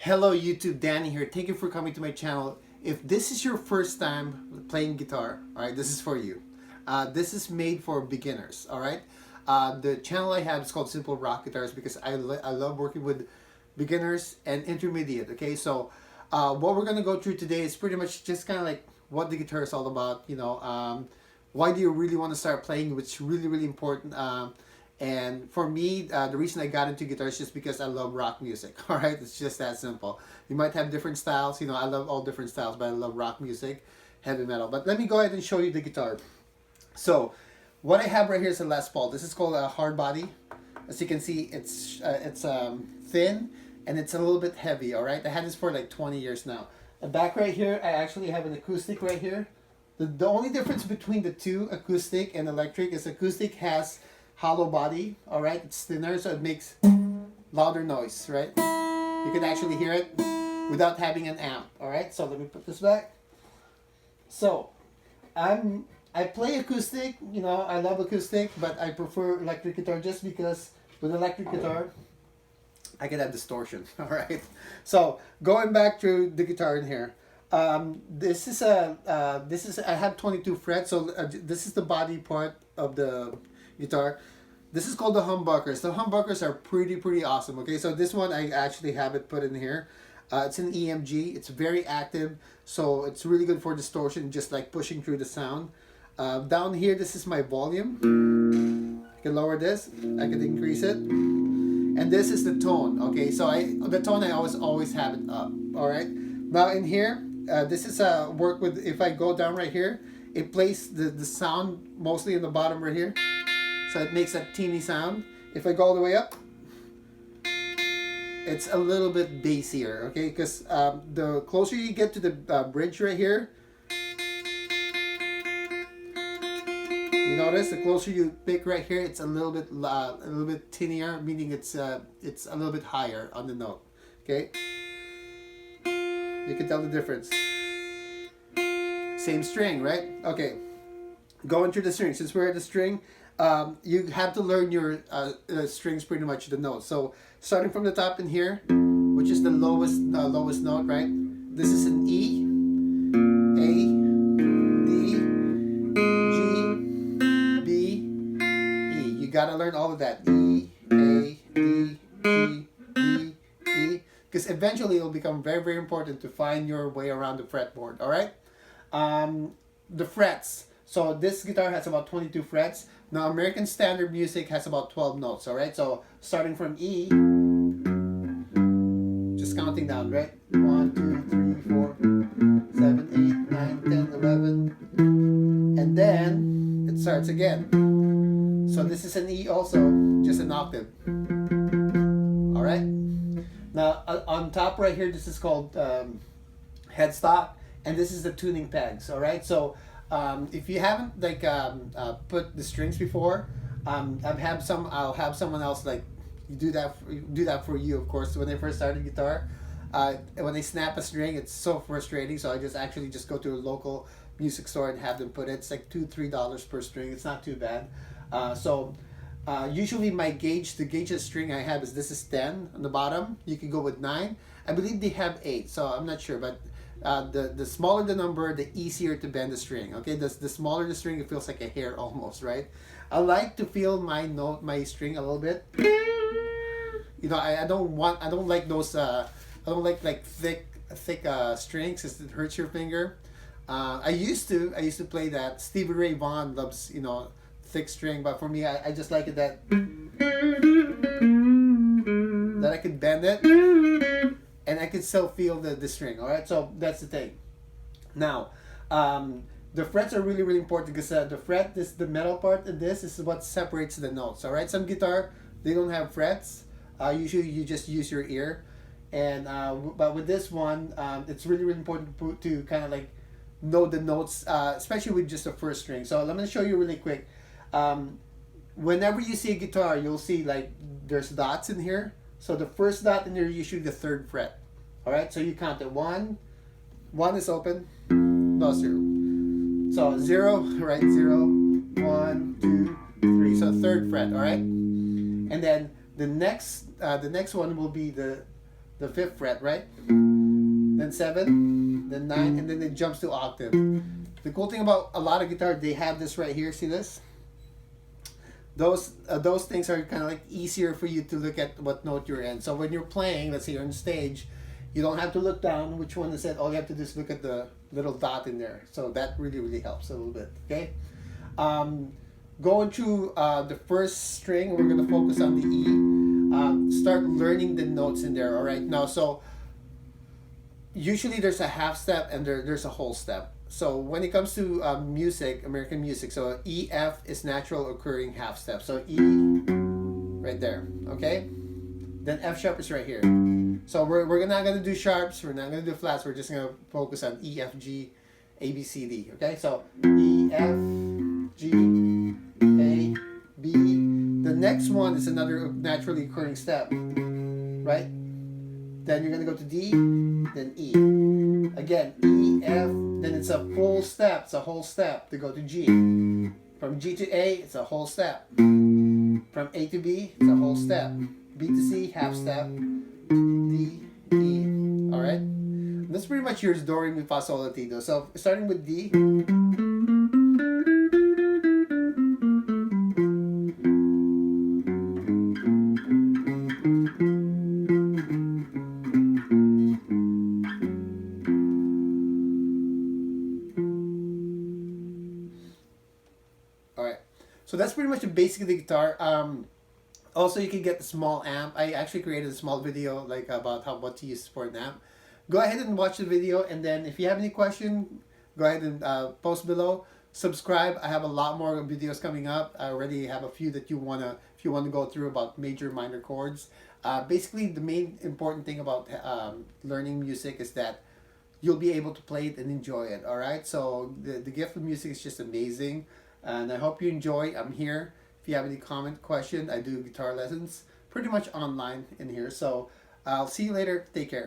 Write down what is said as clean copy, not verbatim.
Hello YouTube, Danny here. Thank you for coming to my channel. If this is your first time playing guitar, alright, this is for you. This is made for beginners, alright? The channel I have is called Simple Rock Guitars because I love working with beginners and intermediate, okay? So what we're going to go through today is pretty much just kind of like what the guitar is all about, why do you really want to start playing, which is really, really important. And for me, the reason I got into guitar is just because I love rock music. All right, it's just that simple. You might have different styles. I love all different styles, but I love rock music, heavy metal. But let me go ahead and show you the guitar. So, what I have right here is a Les Paul. This is called a hard body. As you can see, it's thin and it's a little bit heavy. All right, I had this for like 20 years now. The back right here, I actually have an acoustic right here. The only difference between the two, acoustic and electric, is acoustic has hollow body, all right, it's thinner, so it makes louder noise, right? You can actually hear it without having an amp. All right, so let me put this back. So I play acoustic, I love acoustic, but I prefer electric guitar just because with electric guitar I can have distortion. All right, so going back to the guitar in here, this is I have 22 frets, so this is the body part of the guitar. This is called the humbuckers. The humbuckers are pretty awesome. Okay, so this one I actually have it put in here. It's an EMG. It's very active, so it's really good for distortion, just like pushing through the sound. Down here, this is my volume. I can lower this. I can increase it. And this is the tone. Okay, so the tone I always have it up. All right. Now in here, this is work with. If I go down right here, it plays the sound mostly in the bottom right here. So it makes that teeny sound. If I go all the way up, it's a little bit bassier, okay? Because the closer you get to the bridge right here, you notice the closer you pick right here, it's a little bit tinier, meaning it's a little bit higher on the note, okay? You can tell the difference. Same string, right? Okay. Going through the string. Since we're at the string, you have to learn your strings pretty much the notes. So starting from the top in here, which is the lowest note, right? This is an E, A, D, G, B, E. You gotta learn all of that. E, A, D, G, B, E. Because eventually it'll become very important to find your way around the fretboard. All right. The frets. So this guitar has about 22 frets. Now American Standard Music has about 12 notes, all right? So starting from E, just counting down, right? 1, 2, 3, 4, 7, 8, 9, 10, 11. And then it starts again. So this is an E also, just an octave. All right? Now on top right here, this is called headstock, and this is the tuning pegs, all right? So if you haven't put the strings before, I'll have someone else do that for you. Of course, when I first started guitar, when they snap a string, it's so frustrating. So I just go to a local music store and have them put it. It's like $2-3 per string. It's not too bad. Usually the gauge of string I have is this is 10 on the bottom. You can go with 9. I believe they have 8, so I'm not sure, but the smaller the number, the easier to bend the string. Okay, the smaller the string, it feels like a hair almost, right? I like to feel my string a little bit. I don't like those. I don't like thick strings because it hurts your finger. I used to play that. Stevie Ray Vaughan loves thick string, but for me, I just like it that I could bend it. And I can still feel the string, all right? So that's the thing. Now, the frets are really important because the metal part of this is what separates the notes, all right? Some guitar, they don't have frets. Usually you just use your ear. And but with this one, it's really important to kind of like know the notes, especially with just the first string. So let me show you really quick. Whenever you see a guitar, you'll see like there's dots in here. So the first dot in there is usually the 3rd fret. All right, so you count it. 1 is open, no 0. So 0, right? 0, 1, 2, 3. So 3rd fret. All right, and then the next one will be the the 5th fret, right? Then 7, then 9, and then it jumps to octave. The cool thing about a lot of guitars, they have this right here. See this? Those things are kind of like easier for you to look at what note you're in. So when you're playing, let's say you're on stage, you don't have to look down which one is it. All you have to do is look at the little dot in there. So that really helps a little bit. Okay. Going through the first string, we're gonna focus on the E. Start learning the notes in there. All right. Now, so usually there's a half step and there's a whole step. So when it comes to music, American music, so E, F is natural occurring half step. So E, right there, okay? Then F sharp is right here. So we're not gonna do sharps, we're not gonna do flats, we're just gonna focus on E, F, G, A, B, C, D, okay? So E, F, G, A, B. The next one is another naturally occurring step, right? Then you're gonna go to D, then E. Again, E, F, then it's a full step, it's a whole step to go to G. From G to A, it's a whole step. From A to B, it's a whole step. B to C, half step. D, E. Alright? That's pretty much your do, re, mi, fa, sol, la, ti, do. So starting with D. Alright, so that's pretty much the basic of the guitar. Also, you can get the small amp. I actually created a small video like about what to use for an amp. Go ahead and watch the video, and then if you have any question, go ahead and post below. Subscribe. I have a lot more videos coming up. I already have a few that if you wanna go through about major minor chords. Basically, the main important thing about learning music is that you'll be able to play it and enjoy it. All right, so the gift of music is just amazing. And I hope you enjoy. I'm here. If you have any question, I do guitar lessons pretty much online in here. So I'll see you later. Take care.